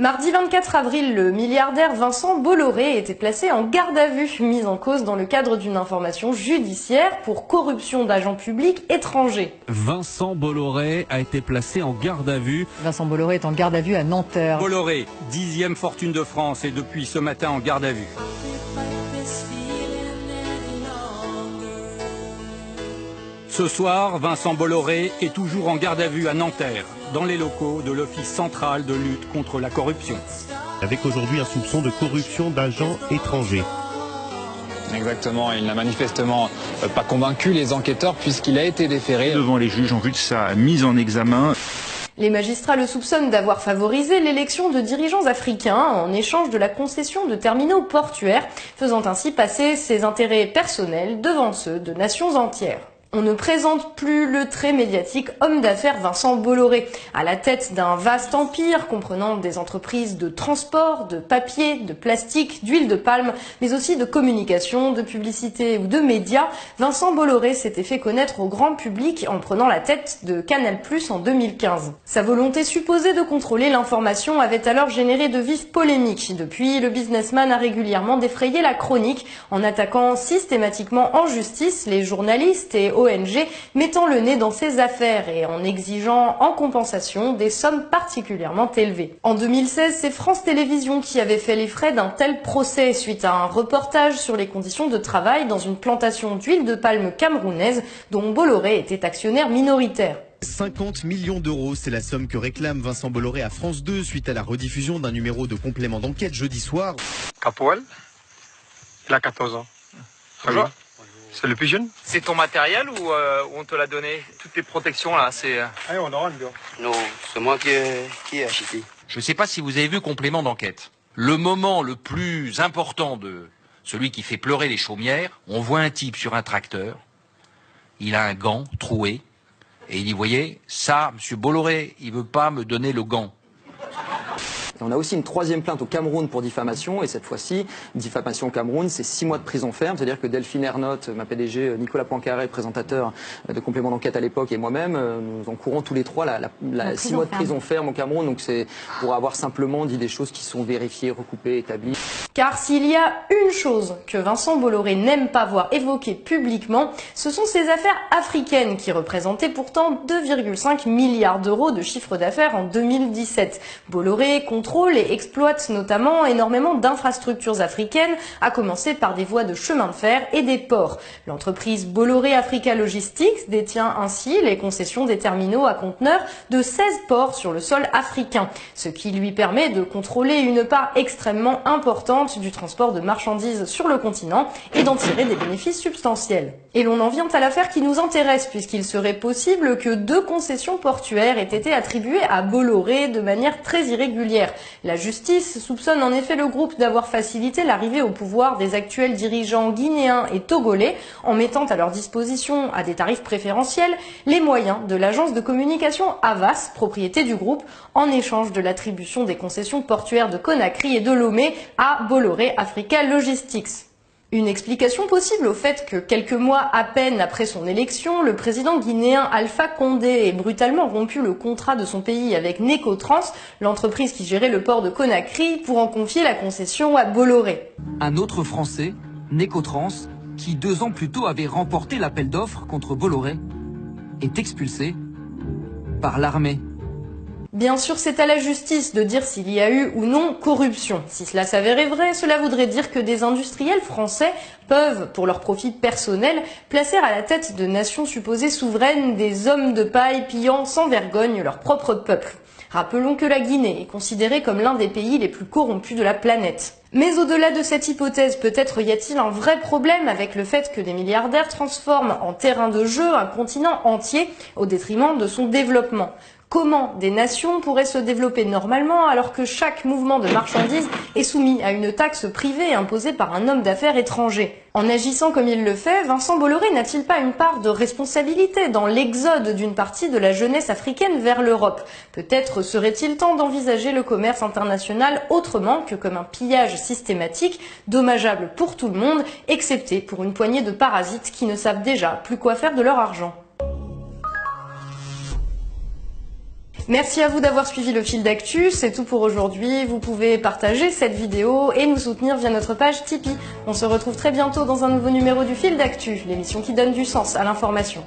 Mardi 24 avril, le milliardaire Vincent Bolloré était placé en garde à vue, mis en cause dans le cadre d'une information judiciaire pour corruption d'agents publics étrangers. Vincent Bolloré a été placé en garde à vue. Vincent Bolloré est en garde à vue à Nanterre. Bolloré, 10e fortune de France, est depuis ce matin en garde à vue. Ce soir, Vincent Bolloré est toujours en garde à vue à Nanterre, dans les locaux de l'Office central de lutte contre la corruption. Avec aujourd'hui un soupçon de corruption d'agents étrangers. Exactement, il n'a manifestement pas convaincu les enquêteurs puisqu'il a été déféré devant les juges en vue de sa mise en examen. Les magistrats le soupçonnent d'avoir favorisé l'élection de dirigeants africains en échange de la concession de terminaux portuaires, faisant ainsi passer ses intérêts personnels devant ceux de nations entières. On ne présente plus le très médiatique homme d'affaires Vincent Bolloré, à la tête d'un vaste empire comprenant des entreprises de transport, de papier, de plastique, d'huile de palme, mais aussi de communication, de publicité ou de médias. Vincent Bolloré s'était fait connaître au grand public en prenant la tête de Canal+ en 2015. Sa volonté supposée de contrôler l'information avait alors généré de vives polémiques. Depuis, le businessman a régulièrement défrayé la chronique en attaquant systématiquement en justice les journalistes et ONG mettant le nez dans ses affaires et en exigeant en compensation des sommes particulièrement élevées. En 2016, c'est France Télévisions qui avait fait les frais d'un tel procès suite à un reportage sur les conditions de travail dans une plantation d'huile de palme camerounaise dont Bolloré était actionnaire minoritaire. 50 millions d'euros, c'est la somme que réclame Vincent Bolloré à France 2 suite à la rediffusion d'un numéro de complément d'enquête jeudi soir. Capoel, il a 14 ans. Bonjour. C'est le plus jeune. C'est ton matériel ou on te l'a donné? Toutes les protections là, c'est... On aura Non, c'est moi qui ai acheté. Je ne sais pas si vous avez vu Complément d'enquête. Le moment le plus important de celui qui fait pleurer les chaumières, on voit un type sur un tracteur, il a un gant troué, et il dit, voyez, ça, monsieur Bolloré, il veut pas me donner le gant. On a aussi une troisième plainte au Cameroun pour diffamation, et cette fois-ci, diffamation au Cameroun, c'est 6 mois de prison ferme, c'est-à-dire que Delphine Ernotte, ma PDG, Nicolas Poincaré, présentateur de complément d'enquête à l'époque, et moi-même, nous encourons tous les trois la 6 mois de prison ferme au Cameroun, donc c'est pour avoir simplement dit des choses qui sont vérifiées, recoupées, établies. Car s'il y a une chose que Vincent Bolloré n'aime pas voir évoquée publiquement, ce sont ses affaires africaines qui représentaient pourtant 2,5 milliards d'euros de chiffre d'affaires en 2017. Bolloré contrôle et exploite notamment énormément d'infrastructures africaines, à commencer par des voies de chemin de fer et des ports. L'entreprise Bolloré Africa Logistics détient ainsi les concessions des terminaux à conteneurs de 16 ports sur le sol africain, ce qui lui permet de contrôler une part extrêmement importante du transport de marchandises sur le continent et d'en tirer des bénéfices substantiels. Et l'on en vient à l'affaire qui nous intéresse, puisqu'il serait possible que 2 concessions portuaires aient été attribuées à Bolloré de manière très irrégulière. La justice soupçonne en effet le groupe d'avoir facilité l'arrivée au pouvoir des actuels dirigeants guinéens et togolais en mettant à leur disposition, à des tarifs préférentiels, les moyens de l'agence de communication Havas, propriété du groupe, en échange de l'attribution des concessions portuaires de Conakry et de Lomé à Bolloré Africa Logistics. Une explication possible au fait que quelques mois à peine après son élection, le président guinéen Alpha Condé ait brutalement rompu le contrat de son pays avec Necotrans, l'entreprise qui gérait le port de Conakry, pour en confier la concession à Bolloré. Un autre Français, Necotrans, qui 2 ans plus tôt avait remporté l'appel d'offres contre Bolloré, est expulsé par l'armée. Bien sûr, c'est à la justice de dire s'il y a eu ou non corruption. Si cela s'avérait vrai, cela voudrait dire que des industriels français peuvent, pour leur profit personnel, placer à la tête de nations supposées souveraines des hommes de paille pillant sans vergogne leur propre peuple. Rappelons que la Guinée est considérée comme l'un des pays les plus corrompus de la planète. Mais au-delà de cette hypothèse, peut-être y a-t-il un vrai problème avec le fait que des milliardaires transforment en terrain de jeu un continent entier au détriment de son développement. Comment des nations pourraient se développer normalement alors que chaque mouvement de marchandises est soumis à une taxe privée imposée par un homme d'affaires étranger? En agissant comme il le fait, Vincent Bolloré n'a-t-il pas une part de responsabilité dans l'exode d'une partie de la jeunesse africaine vers l'Europe? Peut-être serait-il temps d'envisager le commerce international autrement que comme un pillage systématique, dommageable pour tout le monde, excepté pour une poignée de parasites qui ne savent déjà plus quoi faire de leur argent. Merci à vous d'avoir suivi le fil d'actu, c'est tout pour aujourd'hui. Vous pouvez partager cette vidéo et nous soutenir via notre page Tipeee. On se retrouve très bientôt dans un nouveau numéro du fil d'actu, l'émission qui donne du sens à l'information.